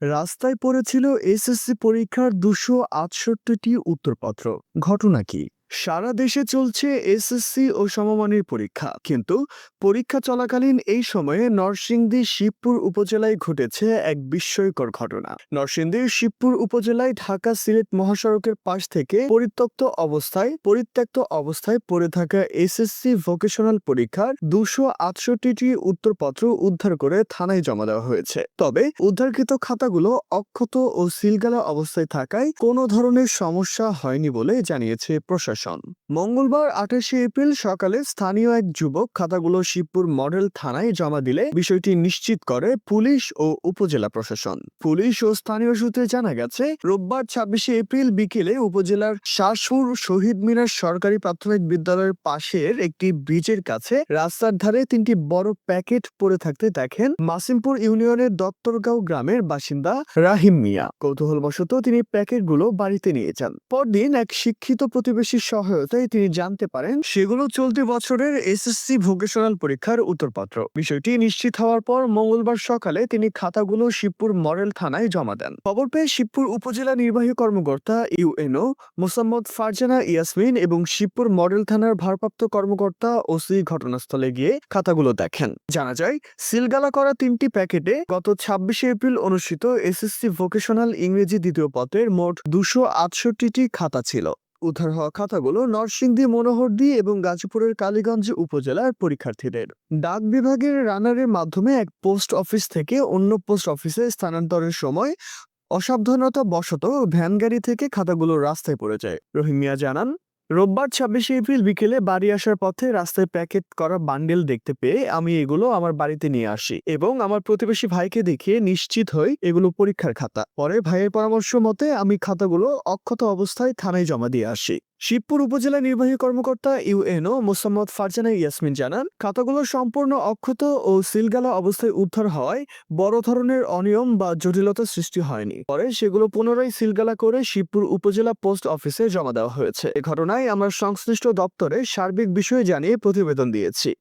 রাস্তায় পড়েছিল এসএসসি পরীক্ষার 268টি উত্তরপত্র। ঘটনা কি? সারা দেশে চলছে এসএসসি ও সমমানের পরীক্ষা, কিন্তু পরীক্ষা চলাকালীন এই সময়ে নরসিংদী শিবপুর উপজেলায় ঘটেছে এক বিস্ময়কর ঘটনা। নরসিংদীর শিবপুর উপজেলায় ঢাকা সিলেট মহাসড়কের পাশ থেকে পরিত্যক্ত অবস্থায় পড়ে থাকা এসএসসি ভোকেশনাল পরীক্ষার 268টি উত্তরপত্র উদ্ধার করে থানায় জমা দেওয়া হয়েছে। তবে উদ্ধারকৃত খাতাগুলো অক্ষত ও সিলগালা অবস্থায় থাকায় কোনো ধরনের সমস্যা হয়নি বলে জানিয়েছে প্রশাসন। মঙ্গলবার 28শে এপ্রিল সকালে স্থানীয় এক যুবক খাতাগুলো শিবপুর মডেল থানায় জমা দিলে বিষয়টি নিশ্চিত করে পুলিশ ও উপজেলা প্রশাসন। পুলিশ ও স্থানীয় সূত্রে জানা গেছে, রোববার 26শে এপ্রিল বিকেলে উপজেলার শাসপুর শহীদ মিনার সরকারি প্রাথমিক বিদ্যালয়ের পাশের একটি ব্রিজের কাছে রাস্তার ধারে 3টি বড় প্যাকেট পড়ে থাকতে দেখেন মাসিমপুর ইউনিয়নের দত্তরগাঁও গ্রামের বাসিন্দা রাহিম মিয়া। কৌতূহলবশত তিনি প্যাকেটগুলো বাড়িতে নিয়ে যান। পরদিন এক শিক্ষিত প্রতিবেশীর সহায়তায় তিনি জানতে পারেন সেগুলো চলতি বছরের এসএসসি ভোকেশনাল পরীক্ষার উত্তরপত্র। বিষয়টি নিশ্চিত হওয়ার পর মঙ্গলবার সকালে তিনি খাতাগুলো শিবপুর মডেল থানায় জমা দেন। খবর পেয়ে শিবপুর উপজেলা নির্বাহী কর্মকর্তা ইউএনও মোসাম্মদ ফারজানা ইয়াসমিন এবং শিবপুর মডেল থানার ভারপ্রাপ্ত কর্মকর্তা ওসি ঘটনাস্থলে গিয়ে খাতাগুলো দেখেন। জানা যায়, সিলগালা করা 3টি প্যাকেটে গত 26শে এপ্রিল অনুষ্ঠিত এসএসসি ভোকেশনাল ইংরেজি দ্বিতীয় পত্রের মোট 268টি খাতা ছিল। উদ্ধার হওয়া খাতাগুলো নরসিংদী, মনোহরদী এবং গাজীপুরের কালীগঞ্জ উপজেলার পরীক্ষার্থীদের। ডাক বিভাগের রানারের মাধ্যমে এক পোস্ট অফিস থেকে অন্য পোস্ট অফিসে স্থানান্তরের সময় অসাবধানতা বশত ভ্যান গাড়ি থেকে খাতাগুলো রাস্তায় পড়ে যায়। রহিম মিয়া জানান, রোববার 26শে এপ্রিল বিকেলে বাড়ি আসার পথে রাস্তায় প্যাকেট করা বান্ডেল দেখতে পেয়ে আমি এগুলো আমার বাড়িতে নিয়ে আসি এবং আমার প্রতিবেশী ভাইকে দেখিয়ে নিশ্চিত হই এগুলো পরীক্ষার খাতা। পরে ভাইয়ের পরামর্শ মতে আমি খাতাগুলো অক্ষত অবস্থায় থানায় জমা দিয়ে আসি। শিবপুর উপজেলা নির্বাহী কর্মকর্তা ইউএনও মোসাম্মদ ফারজানা ইয়াসমিন জানান, খাতাগুলো সম্পূর্ণ অক্ষত ও সিলগালা অবস্থায় উদ্ধার হওয়ায় বড় ধরনের অনিয়ম বা জটিলতা সৃষ্টি হয়নি। পরে সেগুলো পুনরায় সিলগালা করে শিবপুর উপজেলা পোস্ট অফিসে জমা দেওয়া হয়েছে। এ ঘটনায় আমরা সংশ্লিষ্ট দপ্তরে সার্বিক বিষয়ে জানিয়ে প্রতিবেদন দিয়েছি।